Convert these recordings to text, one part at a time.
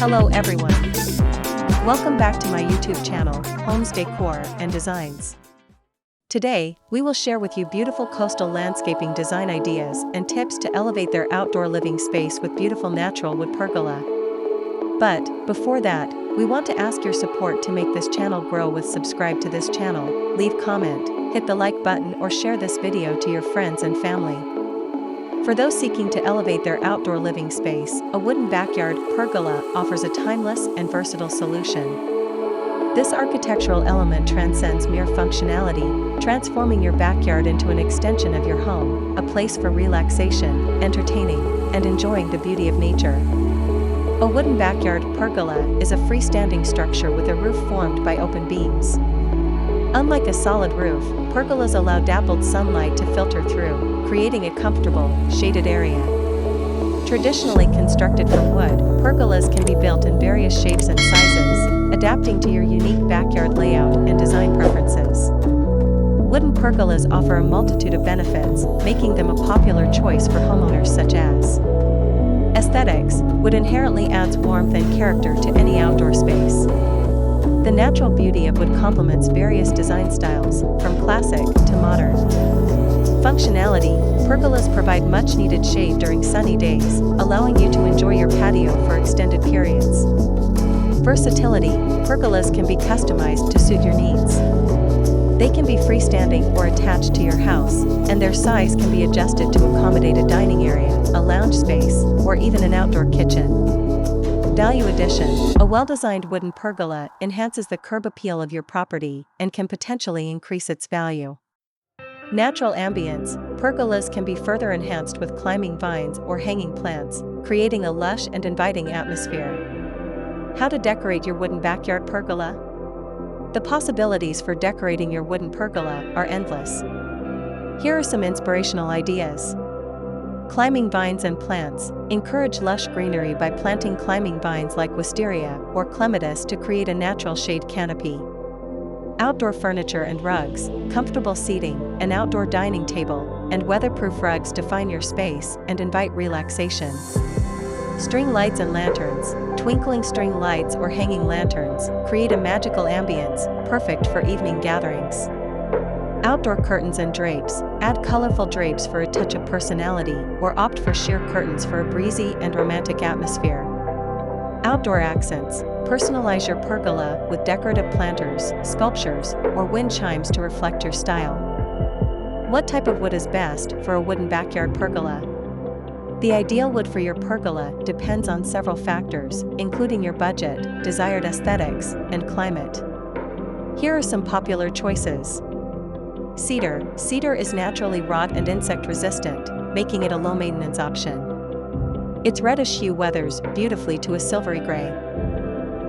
Hello everyone. Welcome back to my YouTube channel, Homes Decor and Designs. Today, we will share with you beautiful coastal landscaping design ideas and tips to elevate their outdoor living space with beautiful natural wood pergola. But, before that, we want to ask your support to make this channel grow with subscribe to this channel, leave comment, hit the like button or share this video to your friends and family. For those seeking to elevate their outdoor living space, a wooden backyard pergola offers a timeless and versatile solution. This architectural element transcends mere functionality, transforming your backyard into an extension of your home, a place for relaxation, entertaining, and enjoying the beauty of nature. A wooden backyard pergola is a freestanding structure with a roof formed by open beams. Unlike a solid roof, pergolas allow dappled sunlight to filter through, creating a comfortable, shaded area. Traditionally constructed from wood, pergolas can be built in various shapes and sizes, adapting to your unique backyard layout and design preferences. Wooden pergolas offer a multitude of benefits, making them a popular choice for homeowners such as aesthetics. Wood inherently adds warmth and character to any outdoor space. The natural beauty of wood complements various design styles, from classic to modern. Functionality: pergolas provide much-needed shade during sunny days, allowing you to enjoy your patio for extended periods. Versatility: pergolas can be customized to suit your needs. They can be freestanding or attached to your house, and their size can be adjusted to accommodate a dining area, a lounge space, or even an outdoor kitchen. Value addition: a well-designed wooden pergola enhances the curb appeal of your property and can potentially increase its value. Natural ambience: pergolas can be further enhanced with climbing vines or hanging plants, creating a lush and inviting atmosphere. How to decorate your wooden backyard pergola? The possibilities for decorating your wooden pergola are endless. Here are some inspirational ideas. Climbing vines and plants: encourage lush greenery by planting climbing vines like wisteria or clematis to create a natural shade canopy. Outdoor furniture and rugs: comfortable seating, an outdoor dining table, and weatherproof rugs define your space and invite relaxation. String lights and lanterns: twinkling string lights or hanging lanterns create a magical ambience, perfect for evening gatherings. Outdoor curtains and drapes: add colorful drapes for a touch of personality, or opt for sheer curtains for a breezy and romantic atmosphere. Outdoor accents: personalize your pergola with decorative planters, sculptures, or wind chimes to reflect your style. What type of wood is best for a wooden backyard pergola? The ideal wood for your pergola depends on several factors, including your budget, desired aesthetics, and climate. Here are some popular choices. Cedar: cedar is naturally rot and insect resistant, making it a low-maintenance option. Its reddish hue weathers beautifully to a silvery gray.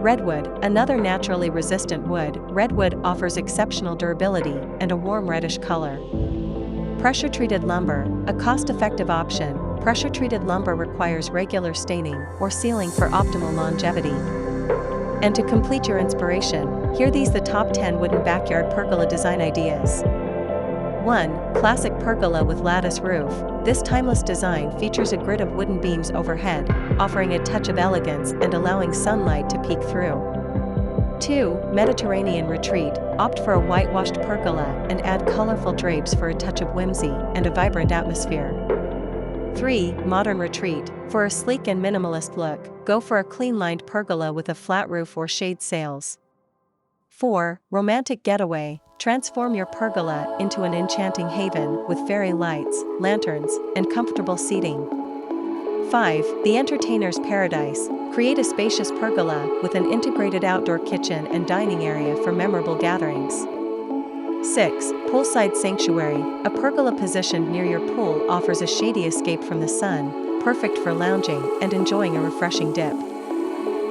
Redwood: another naturally resistant wood, redwood offers exceptional durability and a warm reddish color. Pressure-treated lumber: a cost-effective option, pressure-treated lumber requires regular staining or sealing for optimal longevity. And to complete your inspiration, here these the top 10 wooden backyard pergola design ideas. 1. Classic pergola with lattice roof. This timeless design features a grid of wooden beams overhead, offering a touch of elegance and allowing sunlight to peek through. 2. Mediterranean retreat. Opt for a whitewashed pergola and add colorful drapes for a touch of whimsy and a vibrant atmosphere. 3. Modern retreat. For a sleek and minimalist look, go for a clean-lined pergola with a flat roof or shade sails. 4. Romantic getaway. Transform your pergola into an enchanting haven with fairy lights, lanterns, and comfortable seating. 5. The entertainer's paradise. Create a spacious pergola with an integrated outdoor kitchen and dining area for memorable gatherings. 6. Poolside sanctuary. A pergola positioned near your pool offers a shady escape from the sun, perfect for lounging and enjoying a refreshing dip.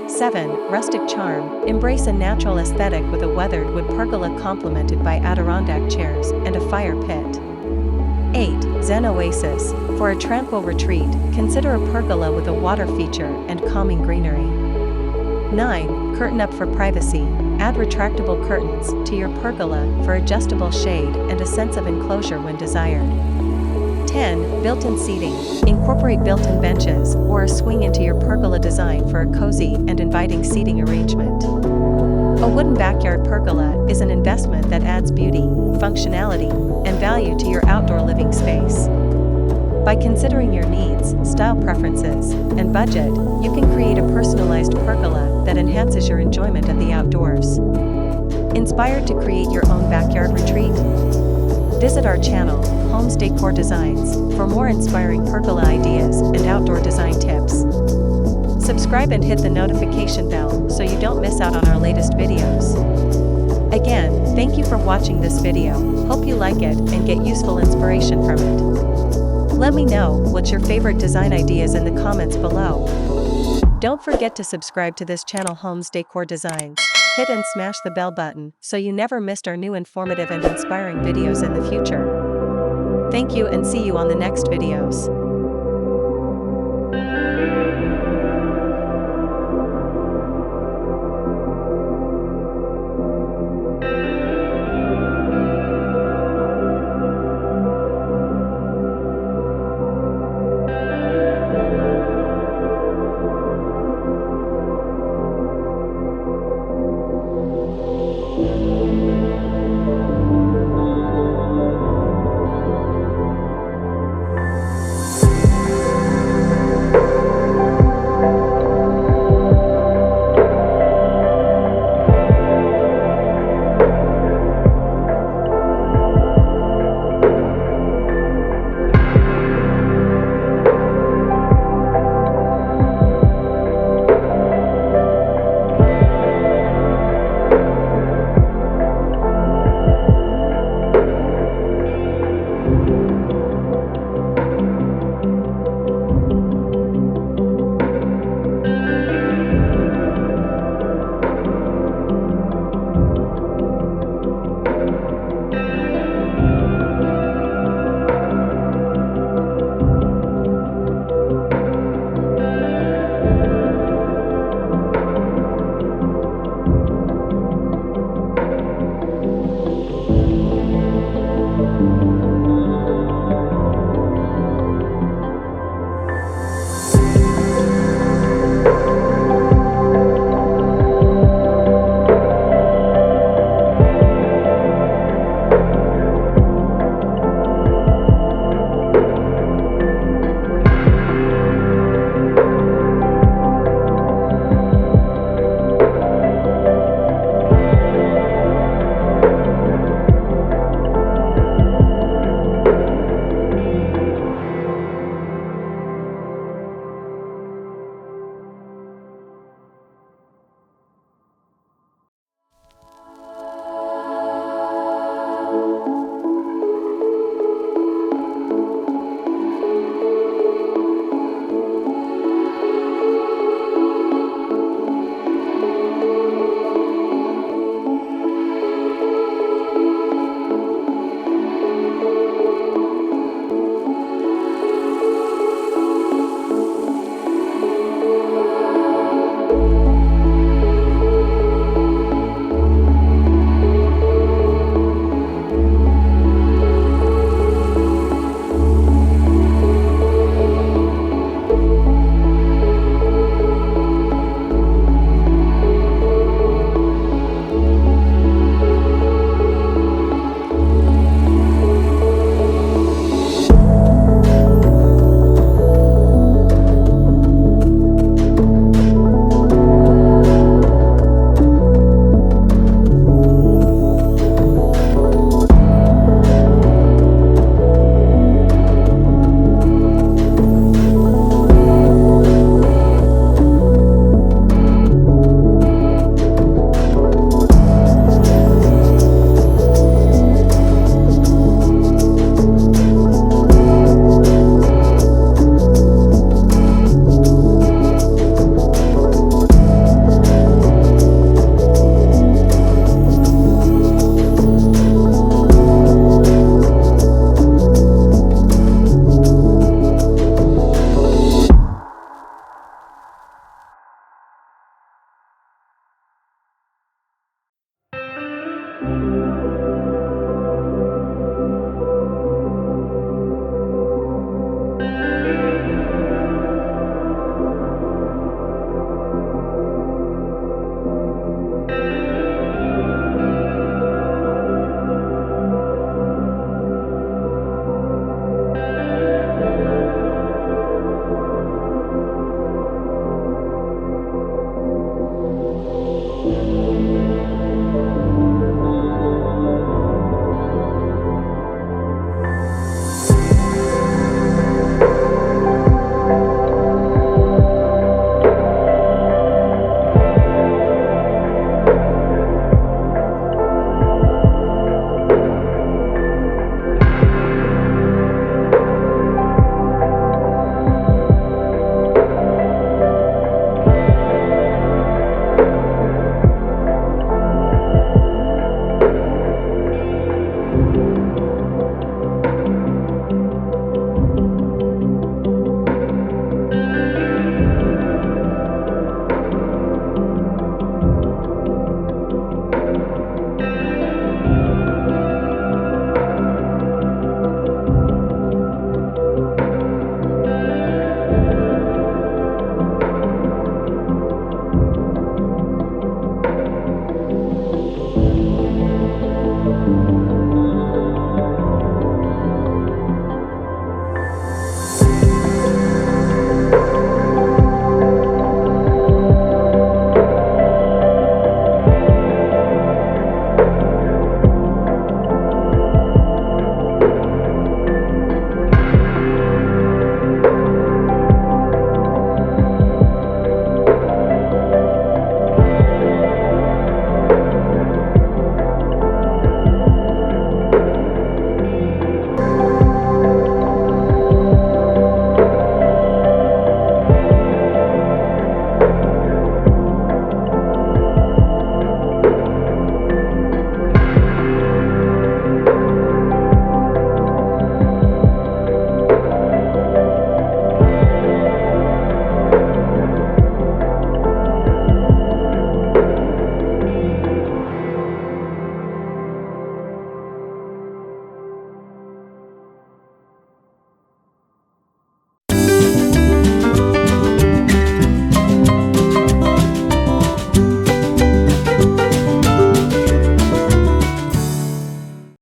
7. Rustic charm. Embrace a natural aesthetic with a weathered wood pergola complemented by Adirondack chairs and a fire pit. 8. Zen oasis. For a tranquil retreat, consider a pergola with a water feature and calming greenery. 9. Curtain up for privacy. Add retractable curtains to your pergola for adjustable shade and a sense of enclosure when desired. 10. Built-in seating. Incorporate built-in benches or a swing into your pergola design for a cozy and inviting seating arrangement. A wooden backyard pergola is an investment that adds beauty, functionality, and value to your outdoor living space. By considering your needs, style preferences, and budget, you can create a personalized pergola that enhances your enjoyment of the outdoors. Inspired to create your own backyard retreat? Visit our channel, Homes Decor Designs, for more inspiring pergola ideas and outdoor design tips. Subscribe and hit the notification bell so you don't miss out on our latest videos. Again, thank you for watching this video. Hope you like it and get useful inspiration from it. Let me know what's your favorite design ideas in the comments below. Don't forget to subscribe to this channel, Homes Decor Designs. Hit and smash the bell button so you never missed our new informative and inspiring videos in the future. Thank you and see you on the next videos.